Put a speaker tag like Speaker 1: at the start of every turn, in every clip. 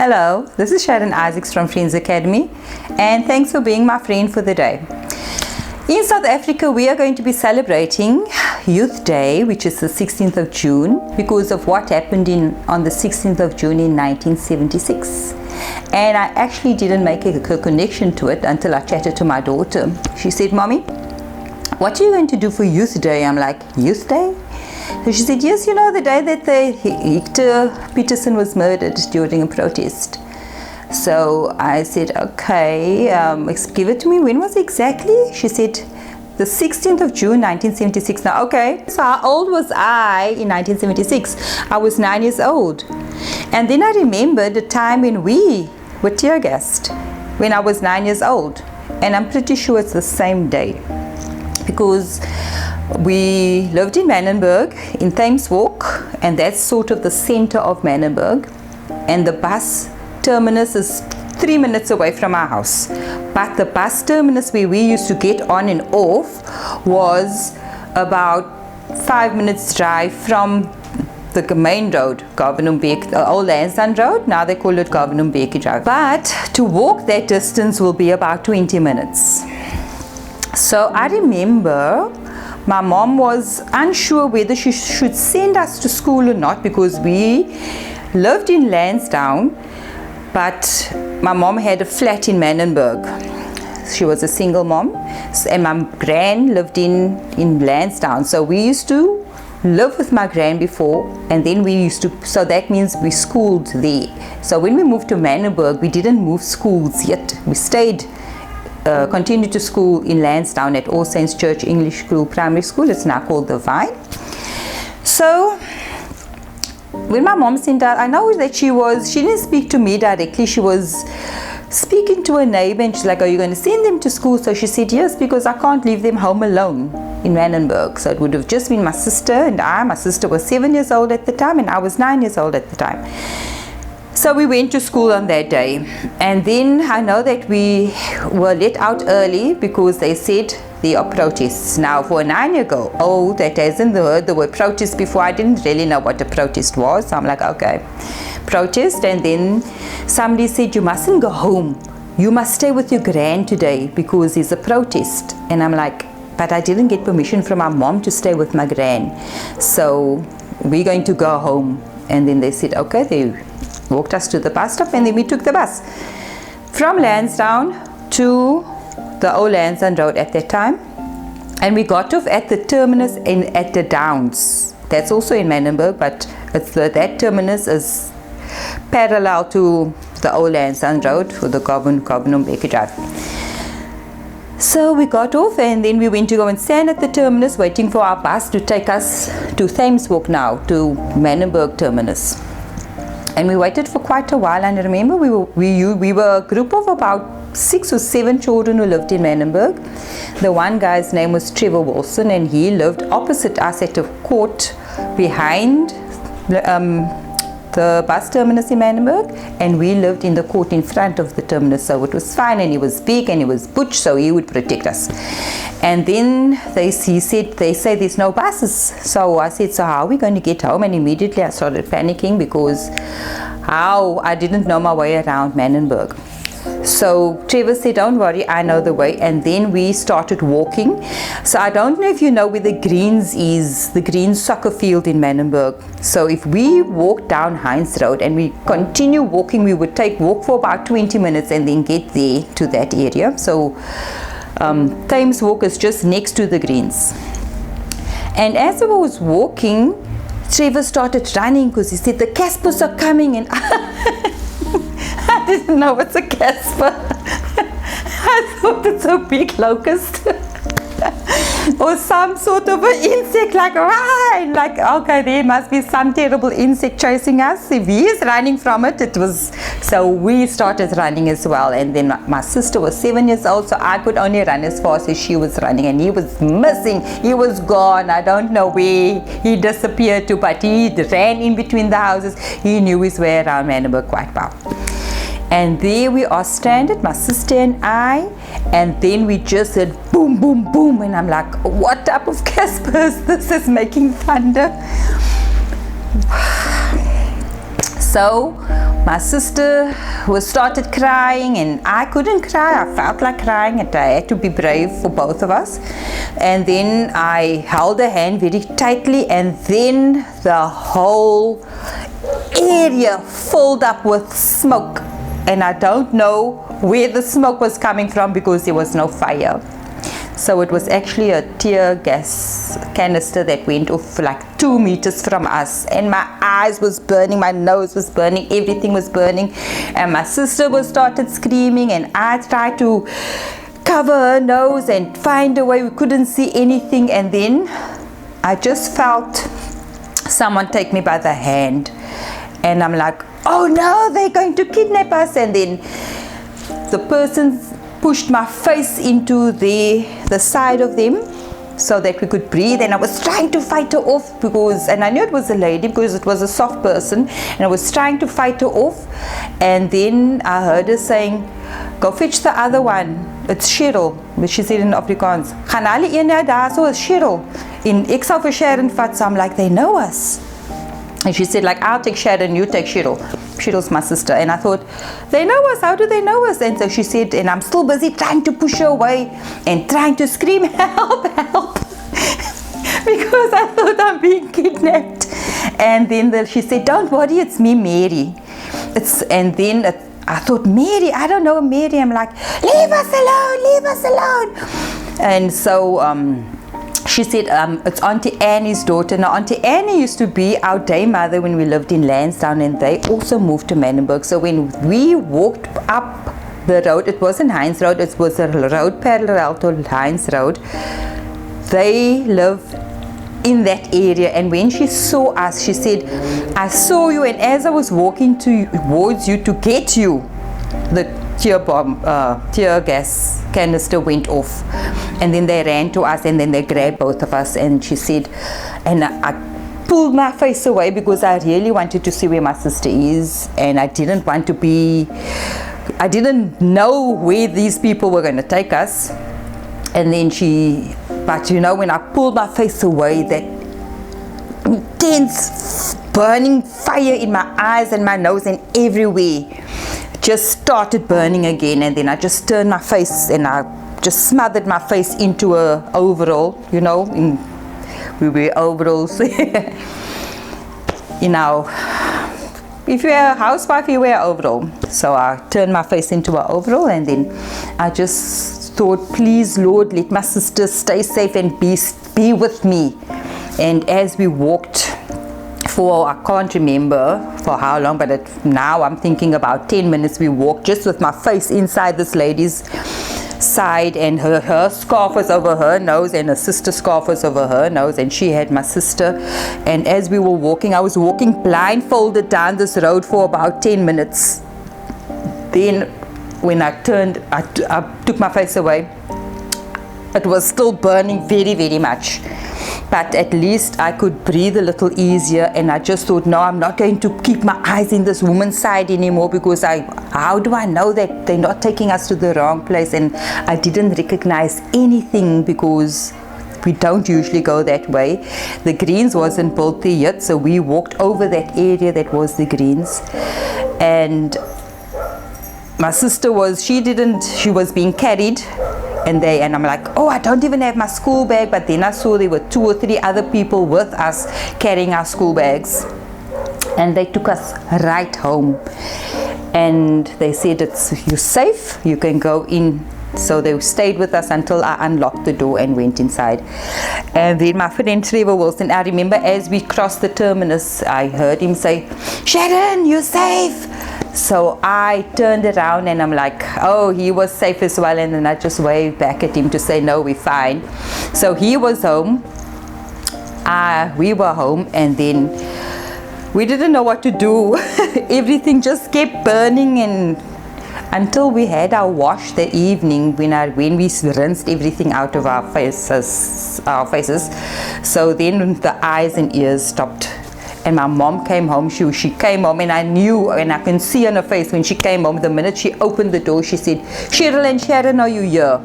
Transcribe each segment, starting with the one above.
Speaker 1: Hello, this is Sharon Isaacs from Friends Academy, and thanks for being my friend for the day. In South Africa, we are going to be celebrating Youth Day, which is the 16th of June, because of what happened on the 16th of June in 1976. And I actually didn't make a connection to it until I chatted to my daughter. She said, "Mommy, what are you going to do for Youth Day?" I'm like, "Youth Day?" So she said, "Yes, you know, the day that Hector Peterson was murdered during a protest." So I said, "Okay, give it to me. When was it exactly?" She said, "The 16th of June, 1976. Now, okay, so how old was I in 1976? I was 9 years old. And then I remembered the time when we were tear gassed, when I was 9 years old. And I'm pretty sure it's the same day, because we lived in Manenberg, in Thames Walk, and that's sort of the center of Manenberg. And the bus terminus is 3 minutes away from our house. But the bus terminus where we used to get on and off was about 5 minutes drive from the main road, Govenumbeek, the old Lansdowne Road. Now they call it Govenumbeek Drive. But to walk that distance will be about 20 minutes. So I remember my mom was unsure whether she should send us to school or not, because we lived in Lansdowne, but my mom had a flat in Manenberg. She was a single mom, and my gran lived in Lansdowne. So we used to live with my gran before, and then so that means we schooled there. So when we moved to Manenberg, we didn't move schools yet. We continued to school in Lansdowne at All Saints Church English School Primary School. It's now called The Vine. So when my mom sent out, I know that she didn't speak to me directly. She was speaking to a neighbor, and she's like, "Are you going to send them to school?" So she said, "Yes, because I can't leave them home alone in Manenberg." So it would have just been my sister and I. My sister was 7 years old at the time, and I was 9 years old at the time. So we went to school on that day, and then I know that we were let out early because they said there are protests. Now, for a 9-year-old that hasn't heard the word protest before, I didn't really know what a protest was. So I'm like, okay, protest. And then somebody said, "You mustn't go home. You must stay with your gran today because there's a protest." And I'm like, but I didn't get permission from my mom to stay with my gran. So we're going to go home. And then they said, okay, they walked us to the bus stop, and then we took the bus from Lansdowne to the old Lansdowne Road at that time, and we got off at the terminus at the Downs. That's also in Manenberg, but that terminus is parallel to the old Lansdowne Road for the Govenumbeek Drive. So we got off, and then we went to go and stand at the terminus waiting for our bus to take us to Thames Walk, now to Manenberg terminus. And we waited for quite a while, and I remember we were a group of about 6 or 7 children who lived in Manenberg. The one guy's name was Trevor Wilson, and he lived opposite us at a court behind the bus terminus in Manenberg, and we lived in the court in front of the terminus. So it was fine, and he was big and he was butch, so he would protect us. And then they say there's no buses. So I said, "So how are we going to get home?" And immediately I started panicking, because I didn't know my way around Manenberg. So Trevor said, "Don't worry, I know the way." And then we started walking. So I don't know if you know where the Greens is, the Greens soccer field in Manenberg. So if we walk down Heinz Road and we continue walking, we would walk for about 20 minutes and then get there to that area. So Thames Walk is just next to the Greens. And as I was walking, Trevor started running because he said, "The Caspers are coming," and I didn't know what's a Casper. I thought it's a big locust or some sort of an insect, like okay, there must be some terrible insect chasing us. If he is running from it, so we started running as well. And then my sister was 7 years old, so I could only run as fast as she was running, and he was missing. He was gone. I don't know where he disappeared to, but he ran in between the houses. He knew his way around Manenberg quite well. And there we are stranded, my sister and I, and then we just said boom, boom, boom, and I'm like, what type of Casper is this? Is making thunder. So My sister started crying and I couldn't cry. I felt like crying and I had to be brave for both of us. And then I held her hand very tightly, and then the whole area filled up with smoke. And I don't know where the smoke was coming from because there was no fire. So it was actually a tear gas canister that went off like 2 meters from us, and my eyes was burning, my nose was burning, everything was burning, and my sister started screaming, and I tried to cover her nose and find a way. We couldn't see anything, and then I just felt someone take me by the hand, and I'm like, oh no, they're going to kidnap us. And then the person pushed my face into the side of them so that we could breathe, and I was trying to fight her off because, and I knew it was a lady because it was a soft person, and I was trying to fight her off. And then I heard her saying, go fetch the other one, it's Cheryl, but she said in Afrikaans, gaan alle een nou daar, so is Cheryl, en ek sal vir Sharon vat. So I'm like, they know us. And she said, like, I'll take Sharon, you take Cheryl. Cheryl's my sister. And I thought, they know us, how do they know us? And so she said, and I'm still busy trying to push her away and trying to scream, help, help, because I thought I'm being kidnapped. And then she said, don't worry, it's me, Mary. And then I thought, Mary, I don't know Mary. I'm like, leave us alone, leave us alone. And so she said, it's Auntie Annie's daughter. Now, Auntie Annie used to be our day mother when we lived in Lansdowne, and they also moved to Manenberg. So when we walked up the road, it wasn't Heinz Road, it was a road parallel to Heinz Road. They live in that area, and when she saw us, she said, I saw you, and as I was walking towards you to get you, the tear gas canister went off, and then they ran to us, and then they grabbed both of us. And she said, and I pulled my face away because I really wanted to see where my sister is, and I didn't I didn't know where these people were going to take us. And then but you know, when I pulled my face away, that intense burning fire in my eyes and my nose and everywhere just started burning again. And then I just turned my face and I just smothered my face into a overall, you know, we wear overalls. You know, if you're a housewife, you wear overall. So I turned my face into an overall, and then I just thought, please Lord, let my sister stay safe and be with me. And as we walked for, I can't remember for how long, but now I'm thinking about 10 minutes, we walked just with my face inside this lady's side, and her scarf was over her nose, and her sister's scarf was over her nose, and she had my sister. And as we were walking, I was walking blindfolded down this road for about 10 minutes. Then when I turned, I took my face away. It was still burning very, very much, but at least I could breathe a little easier. And I just thought, no, I'm not going to keep my eyes in this woman's side anymore, because how do I know that they're not taking us to the wrong place? And I didn't recognize anything because we don't usually go that way. The Greens wasn't built there yet, so we walked over that area that was the Greens. And my sister she was being carried, and I'm like, oh, I don't even have my school bag. But then I saw there were 2 or 3 other people with us carrying our school bags, and they took us right home, and they said, you're safe, you can go in. So they stayed with us until I unlocked the door and went inside. And then my friend Trevor Wilson, I remember as we crossed the terminus, I heard him say, Sharon, you're safe. So I turned around and I'm like, oh, he was safe as well. And then I just waved back at him to say, no, we're fine. So he was home, we were home, and then we didn't know what to do. Everything just kept burning, and until we had our wash that evening when we rinsed everything out of our faces. So then the eyes and ears stopped. And my mom came home. She came home, and I knew, and I can see on her face when she came home, the minute she opened the door, she said, Cheryl and Sharon, are you here?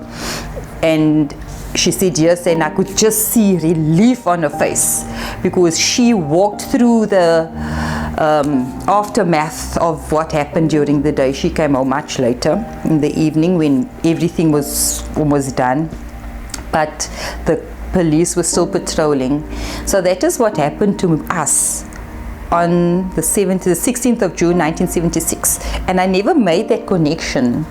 Speaker 1: And she said yes, and I could just see relief on her face, because she walked through the aftermath of what happened during the day. She came home much later in the evening when everything was almost done, but the police were still patrolling. So that is what happened to us on the 16th of June 1976. And I never made that connection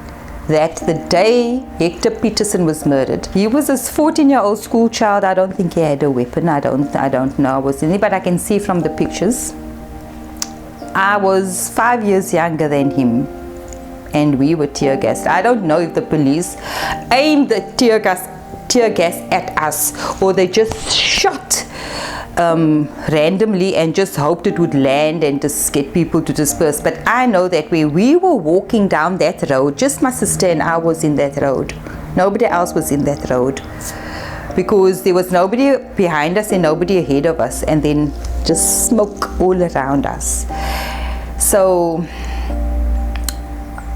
Speaker 1: that the day Hector Peterson was murdered, he was a 14-year-old school child. I don't think he had a weapon. I don't know. I was in it, but I can see from the pictures. I was 5 years younger than him, and we were tear gassed. I don't know if the police aimed the tear gas at us, or they just shot randomly and just hoped it would land and just get people to disperse. But I know that when we were walking down that road, just my sister and I was in that road. Nobody else was in that road, because there was nobody behind us and nobody ahead of us, and then just smoke all around us. So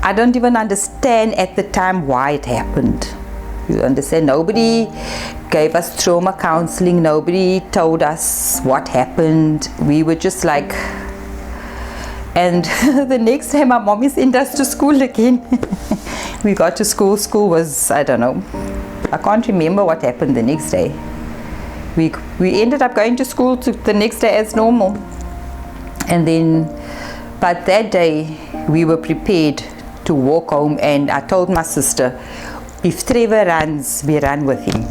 Speaker 1: I don't even understand at the time why it happened. You understand? Nobody gave us trauma counseling. Nobody told us what happened. We were just like, and the next day my mommy sent us to school again. We got to school. School was, I don't know, I can't remember what happened the next day. We ended up going to school the next day as normal. And then, but that day we were prepared to walk home, and I told my sister, if Trevor runs, we run with him,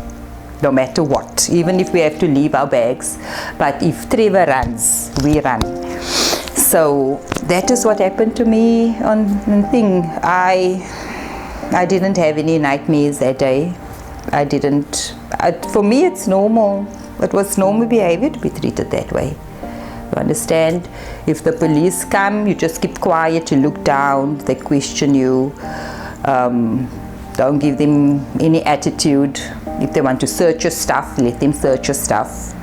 Speaker 1: no matter what, even if we have to leave our bags. But if Trevor runs, we run. So that is what happened to me on the thing. I didn't have any nightmares that day. I didn't. For me, it's normal. It was normal behavior to be treated that way. You understand? If the police come, you just keep quiet, you look down, they question you. Don't give them any attitude. If they want to search your stuff, let them search your stuff.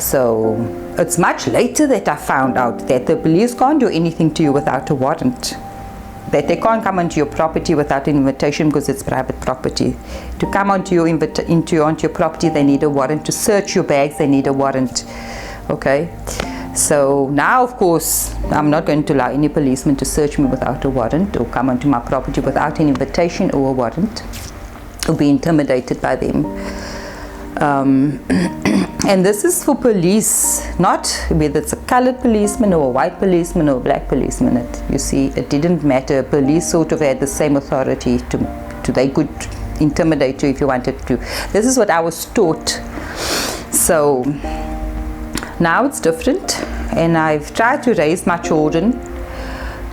Speaker 1: So it's much later that I found out that the police can't do anything to you without a warrant. That they can't come onto your property without an invitation, because it's private property. To come onto your property, they need a warrant. To search your bags, they need a warrant. Okay? So now, of course, I'm not going to allow any policeman to search me without a warrant, or come onto my property without an invitation or a warrant, or be intimidated by them. And this is for police, not whether it's a colored policeman or a white policeman or a black policeman. You see, it didn't matter. Police sort of had the same authority to they could intimidate you if you wanted to. This is what I was taught. So now it's different, and I've tried to raise my children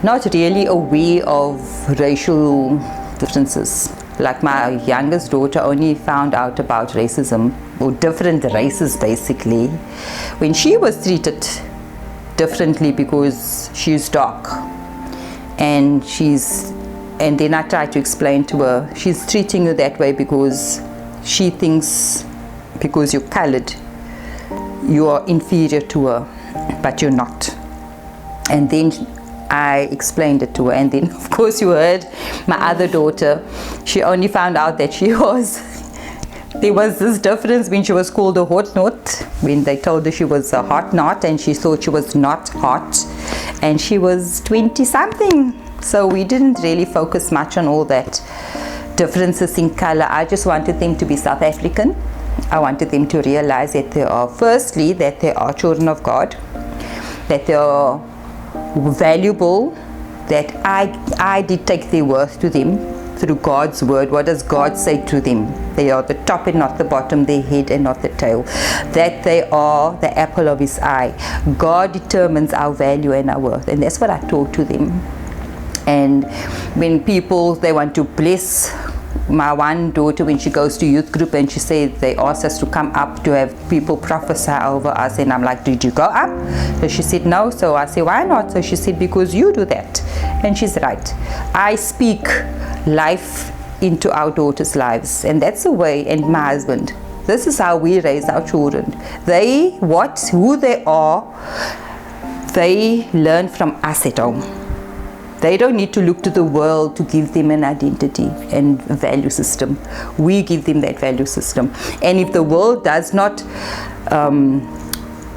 Speaker 1: not really aware of racial differences. Like my youngest daughter only found out about racism, or different races basically, when she was treated differently because she's dark. And then I tried to explain to her, she's treating you that way because she thinks because you're colored, you are inferior to her, but you're not. And then I explained it to her, and then of course you heard my other daughter, she only found out that there was this difference when she was called a hot knot, when they told her she was a hot knot, and she thought she was not hot, and she was 20 something. So we didn't really focus much on all that differences in color. I just wanted them to be South African. I wanted them to realize that firstly, that they are children of God, that they are valuable, that I did take their worth to them through God's word. What does God say to them? They are the top and not the bottom, their head and not the tail. That they are the apple of his eye. God determines our value and our worth, and that's what I taught to them. And when people, they want to bless my one daughter, when she goes to youth group and she said they asked us to come up to have people prophesy over us, and I'm like, did you go up? So she said no. So I said, why not? So she said, because you do that. And she's right. I speak life into our daughters' lives, and that's the way. And my husband, this is how we raise our children. Who they are, they learn from us at home. They don't need to look to the world to give them an identity and value system. We give them that value system. And if the world does not,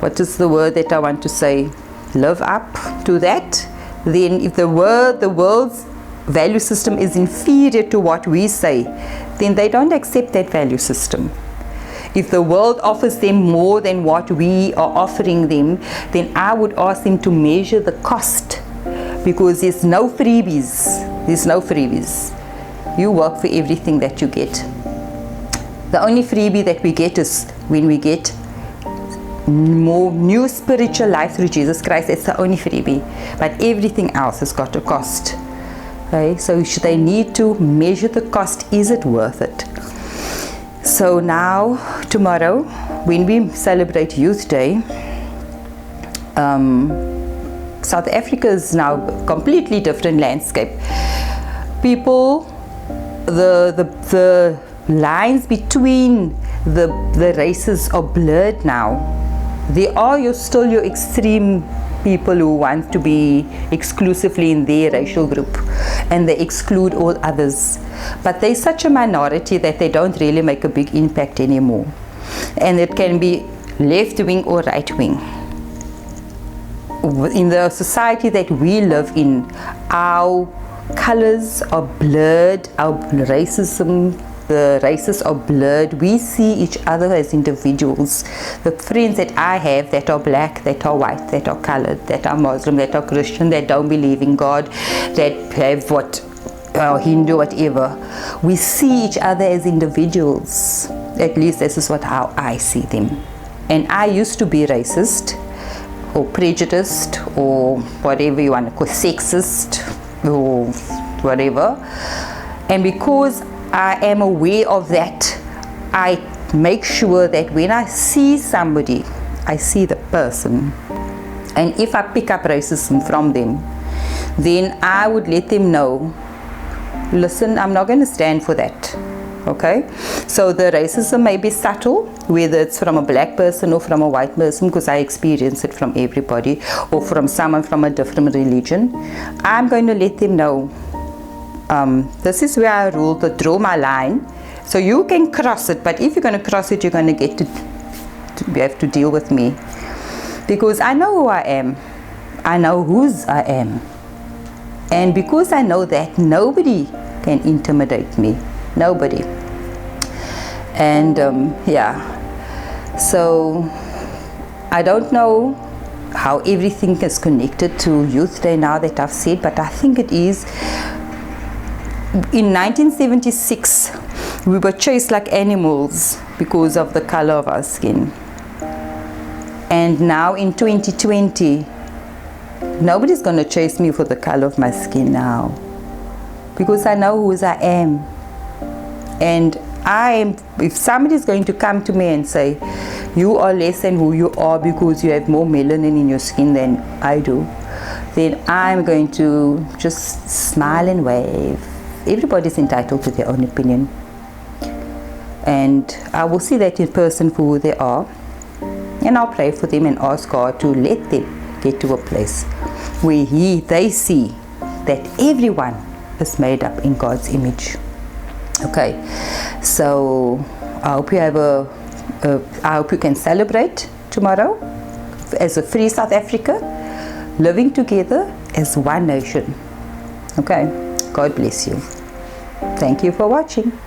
Speaker 1: what is the word that I want to say? live up to that, then if the world's value system is inferior to what we say, then they don't accept that value system. If the world offers them more than what we are offering them, then I would ask them to measure the cost, because there's no freebies. There's no freebies. You work for everything that you get. The only freebie that we get is when we get more new spiritual life through Jesus Christ. That's the only freebie. But everything else has got a cost. Okay? So they need to measure the cost. Is it worth it? So now, tomorrow, when we celebrate Youth Day, South Africa is now a completely different landscape. People, the lines between the races are blurred now. They are still your extreme people who want to be exclusively in their racial group, and they exclude all others. But they're such a minority that they don't really make a big impact anymore. And it can be left wing or right wing. In the society that we live in, our colors are blurred, our racism, the races are blurred. We see each other as individuals. The friends that I have that are black, that are white, that are colored, that are Muslim, that are Christian, that don't believe in God, that have Hindu, whatever, we see each other as individuals. At least this is how I see them. And I used to be racist or prejudiced or whatever you want to call, sexist or whatever. And because I am aware of that, I make sure that when I see somebody, I see the person. And if I pick up racism from them, then I would let them know, listen, I'm not going to stand for that. Okay? So the racism may be subtle, whether it's from a black person or from a white person, because I experience it from everybody, or from someone from a different religion. I'm going to let them know, this is where I draw my line. So you can cross it, but if you're going to cross it, you're going to get to you have to deal with me. Because I know who I am. I know whose I am. And because I know that, nobody can intimidate me. Nobody. And so I don't know how everything is connected to Youth Day now that I've said, but I think it is. In 1976, we were chased like animals because of the color of our skin. And now in 2020, nobody's going to chase me for the color of my skin now, because I know who I am. And if somebody's going to come to me and say, you are less than who you are because you have more melanin in your skin than I do, then I'm going to just smile and wave. Everybody's entitled to their own opinion. And I will see that in person for who they are. And I'll pray for them and ask God to let them get to a place where they see that everyone is made up in God's image. Okay, so I hope you have I hope you can celebrate tomorrow as a free South Africa, living together as one nation. Okay, God bless you. Thank you for watching.